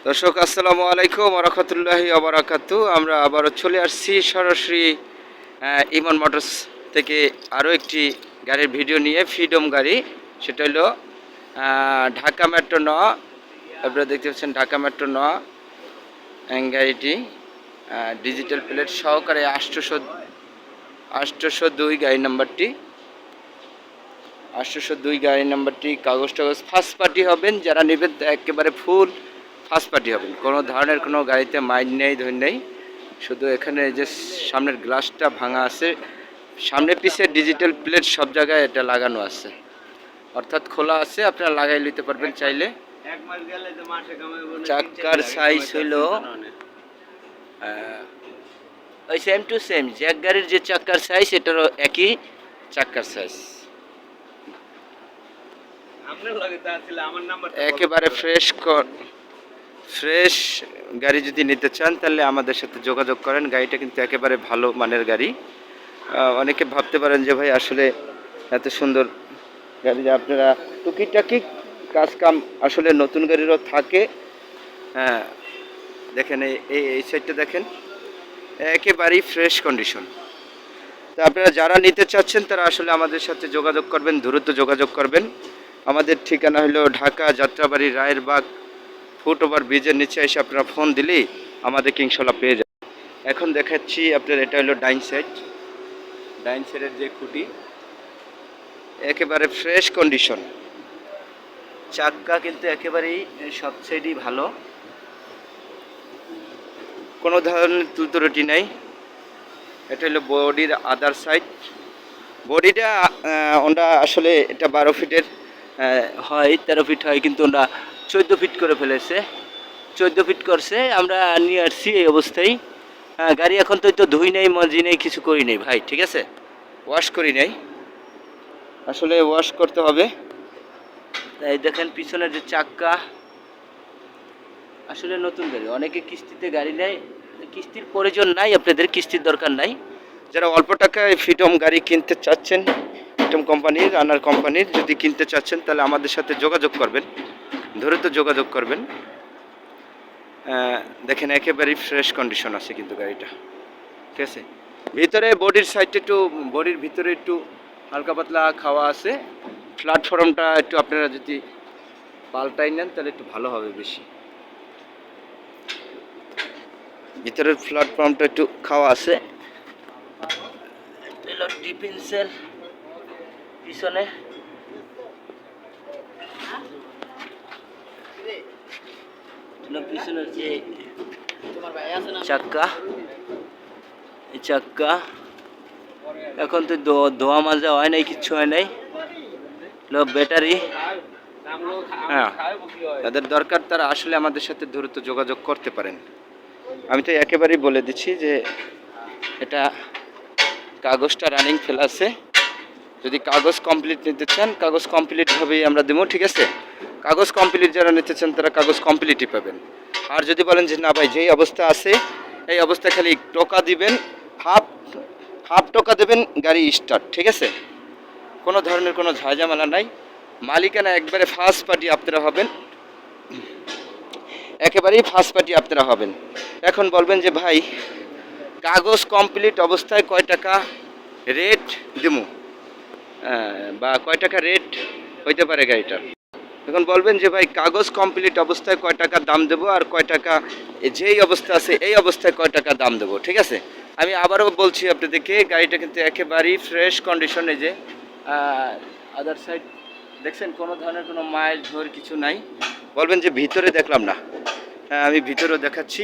দর্শক আসসালামু আলাইকুম ওয়া রাহমাতুল্লাহি ওয়া বারাকাতুহু। আমরা আবারও চলে আসছি সরাসরি ইমন মোটরস থেকে আরও একটি গাড়ির ভিডিও নিয়ে, ফ্রিডম গাড়ি। সেটা হলো ঢাকা মেট্রো ন। আপনারা দেখতে পাচ্ছেন ঢাকা মেট্রো ন গাড়িটি ডিজিটাল প্লেট সহকারে 802 গাড়ি নাম্বারটি কাগজ টাগজ ফার্স্ট পার্টি হবেন। যারা নেবেন একেবারে ফুল ফার্স্ট পার্টি হবেন। কোনো ধরনের কোনো গাড়িতে মাইন্ড নেই, ধর নেই। শুধু এখানে এই যে সামনের গ্লাসটা ভাঙা আছে, সামনে পিছে ডিজিটাল প্লেট সব জায়গায় এটা লাগানো আছে, অর্থাৎ খোলা আছে, আপনারা লাগাই নিতে পারবেন চাইলে। চাক্কার সাইজ হইল ওই সেম টু সেম জ্যাক গাড়ির যে চাক্কার সাইজ, এটারও একই চাক্কার সাইজ। একেবারে ফ্রেশ গাড়ি যদি নিতে চান তাহলে আমাদের সাথে যোগাযোগ করেন। গাড়িটা কিন্তু একেবারে ভালো মানের গাড়ি। অনেকে ভাবতে পারেন যে ভাই আসলে এত সুন্দর গাড়ি যে আপনারা টুকিটাকি কাজ কাম আসলে নতুন গাড়িরও থাকে। হ্যাঁ, দেখেন এই সাইডটা দেখেন, একেবারেই ফ্রেশ কন্ডিশন। তা আপনারা যারা নিতে চাচ্ছেন তারা আসলে আমাদের সাথে যোগাযোগ করবেন, দ্রুত যোগাযোগ করবেন। আমাদের ঠিকানা হলো ঢাকা যাত্রাবাড়ি রায়েরবাগ ফুটওভার ব্রিজের নিচে এসে আপনারা ফোন দিলেই আমাদেরকে ইনশাল্লাহ পেয়ে যাবেন। এখন দেখাচ্ছি আপনার, এটা হলো ডাইন সাইডের যে খুঁটি, একেবারে ফ্রেশ কন্ডিশন। চাক্কা কিন্তু একেবারেই সব সাইডই ভালো, কোনো ধরনের ত্রুটি নাই। এটা হলো বডির আদার সাইড। বডিটা ওটা আসলে এটা 12 ফিটের হয়, 13 ফিট হয়, কিন্তু ওরা 14 ফিট করে ফেলেছে। 14 ফিট করছে, আমরা নিয়ে আসছি এই অবস্থায়। গাড়ি এখন তো ধুই নেই, মজি নেই, কিছু করি নেই ভাই, ঠিক আছে, ওয়াশ করি নাই, আসলে ওয়াশ করতে হবে। এই দেখেন পিছনের যে চাক্কা, আসলে নতুন গাড়ি। অনেকে কিস্তিতে গাড়ি নেয়, কিস্তির প্রয়োজন নাই, আপনাদের কিস্তির দরকার নাই। যারা অল্প টাকায় ফ্রিডম গাড়ি কিনতে চাচ্ছেন, ফ্রিডম কোম্পানির, রানার কোম্পানির যদি কিনতে চাচ্ছেন তাহলে আমাদের সাথে যোগাযোগ করবেন, দ্রুত যোগাযোগ করবেন। দেখেন একেবারেই ফ্রেশ কন্ডিশন আছে কিন্তু গাড়িটা, ঠিক আছে। ভিতরে বডির ভিতরে একটু হালকা পাতলা খাওয়া আছে। প্ল্যাটফর্মটা একটু আপনারা যদি পাল্টাই নেন তাহলে একটু ভালো হবে বেশি। ভিতরের প্ল্যাটফর্মটা একটু খাওয়া আছে। ডিফেন্সের পিছনে পিছনের যে চাক্কা, এই চাক্কা এখন তো ধোয়া মাজা হয় নাই, কিচ্ছু হয় নাই। ব্যাটারি, হ্যাঁ, তাদের দরকার তারা আসলে আমাদের সাথে দ্রুত যোগাযোগ করতে পারেন। আমি তো একেবারেই বলে দিচ্ছি যে এটা কাগজটা রানিং ফেলা আছে। যদি কাগজ কমপ্লিট নিতে চান, কাগজ কমপ্লিটভাবেই আমরা দেবো, ঠিক আছে। কাগজ কমপ্লিট যারা নিতে চান তারা কাগজ কমপ্লিটই পাবেন। আর যদি বলেন যে না ভাই, যেই অবস্থা আছে এই অবস্থা খালি টোকা দিবেন, হাফ টোকা দেবেন, গাড়ি স্টার্ট, ঠিক আছে। কোনো ধরনের কোনো ঝামেলা নাই। মালিকানা একবারে ফার্স্ট পার্টি আপনারা হবেন, একেবারেই ফার্স্ট পার্টি আপনারা হবেন। এখন বলবেন যে ভাই কাগজ কমপ্লিট অবস্থায় কয় টাকা রেট দেবো, বা কয় টাকা রেট হইতে পারে গাড়িটার। এখন বলবেন যে ভাই কাগজ কমপ্লিট অবস্থায় কয় টাকা দাম দেবো, আর কয় টাকা যেই অবস্থা আছে এই অবস্থায় কয় টাকা দাম দেবো, ঠিক আছে। আমি আবারও বলছি আপনাদেরকে, গাড়িটা কিন্তু একেবারেই ফ্রেশ কন্ডিশনে। যে আদার সাইড দেখছেন, কোনো ধরনের কোনো মাইল ঝোর কিছু নাই। বলবেন যে ভিতরে দেখলাম না, হ্যাঁ আমি ভিতরেও দেখাচ্ছি।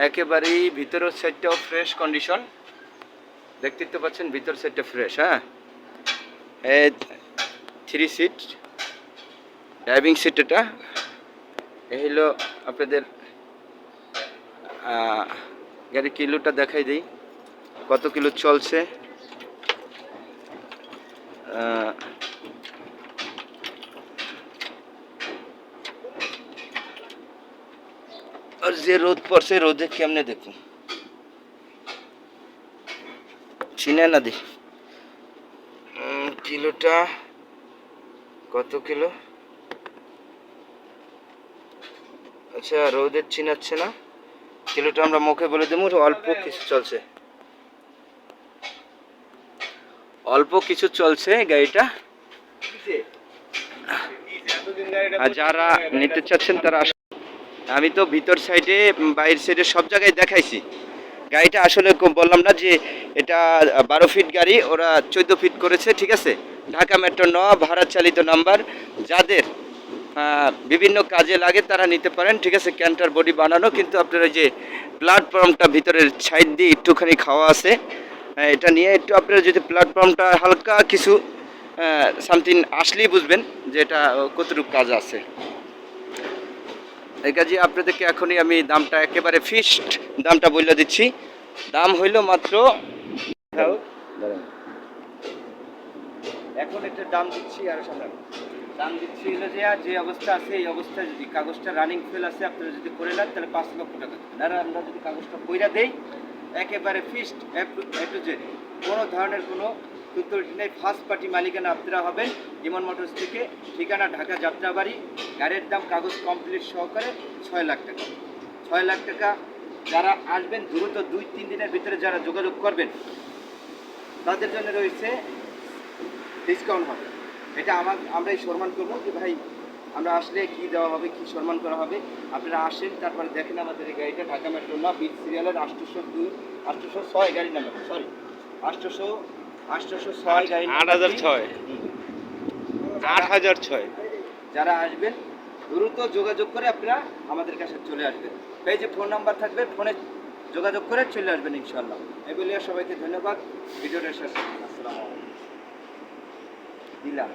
একেবারেই ভিতরের সাইডটাও ফ্রেশ কন্ডিশন, দেখতে তো পাচ্ছেন ভিতর সাইডটা ফ্রেশ। হ্যাঁ, 3 সিট ড্রাইভিং সিট। এটা এই হলো আপনাদের গাড়ি কিলোটা দেখাই দিই, কত কিলো চলছে। আর যে রোদ পড়ছে, রোদে কেমনে দেখুন, চিনে না দি কিলোটা কত কিলো। আচ্ছা, রোদের চিনাচ্ছে না, কিলোটা আমরা মুখে বলে দেবো, অল্প কিছু চলছে, অল্প কিছু চলছে গাড়িটা। আর যারা নিতে চাচ্ছেন তারা আমি তো ভিতর সাইডে বাইরের সাইডে সব জায়গায় দেখাইছি গাড়িটা। আসলে বললাম না যে এটা 12 ফিট গাড়ি, ওরা 14 ফিট করেছে, ঠিক আছে। ঢাকা মেট্রো 9 ভাড়া চালিত নাম্বার। যাদের বিভিন্ন কাজে লাগে তারা নিতে পারেন, ঠিক আছে। ক্যান্টার বডি বানানো, কিন্তু আপনার ওই যে প্ল্যাটফর্মটা ভিতরের সাইড দিয়ে একটুখানি খাওয়া আছে, এটা নিয়ে একটু আপনারা যদি প্ল্যাটফর্মটা হালকা কিছু সামথিং আসলেই বুঝবেন যে এটা কতটুকু কাজ আছে। এই কাজে আপনাদেরকে এখনই আমি দামটা একেবারে ফিক্সড দামটা বলে দিচ্ছি। দাম হইল মাত্র, এখন একটা দাম দিচ্ছি, আর সামনে দাম দিচ্ছি হলো যে অবস্থা আছে এই অবস্থায় যদি কাগজটা রানিং ফেল আছে আপনারা যদি করে নেন তাহলে 5 লক্ষ টাকা দেবেন। আর আমরা যদি কাগজটা কইরা দেই একেবারে ফিক্সড এ টু জেড, কোনো ধরনের কোনো ত্রুটি নেই। ফার্স্ট পার্টি মালিকানা আপনারা হবেন ইমন মোটরস থেকে। ঠিকানা ঢাকা যাত্রাবাড়ি। গাড়ির দাম কাগজ কমপ্লিট সহকারে 6 লাখ টাকা। 6 লাখ টাকা। যারা আসবেন দ্রুত 2-3 দিনের ভিতরে যারা যোগাযোগ করবেন তাদের জন্য রয়েছে ডিসকাউন্ট হবে। এটা আমরাই সম্মান করবো যে ভাই আমরা আসলে কি দেওয়া হবে, কি সম্মান করা হবে। আপনারা আসেন, তারপরে দেখেন আমাদের এই গাড়িটা ঢাকা মেট্রো না বিট সিরিয়ালের 802-806 গাড়ি নাম্বার, সরি 806 গাড়ি 8006 8006। যারা আসবেন দ্রুত যোগাযোগ করে আপনারা আমাদের কাছে চলে আসবেন। এই যে ফোন নাম্বার থাকবে, ফোনে যোগাযোগ করে চলে আসবেন ইনশাআল্লাহ। এই বলে সবাইকে ধন্যবাদ। ভিডিওটা শেষ। আসসালামু আলাইকুম। দিলাম।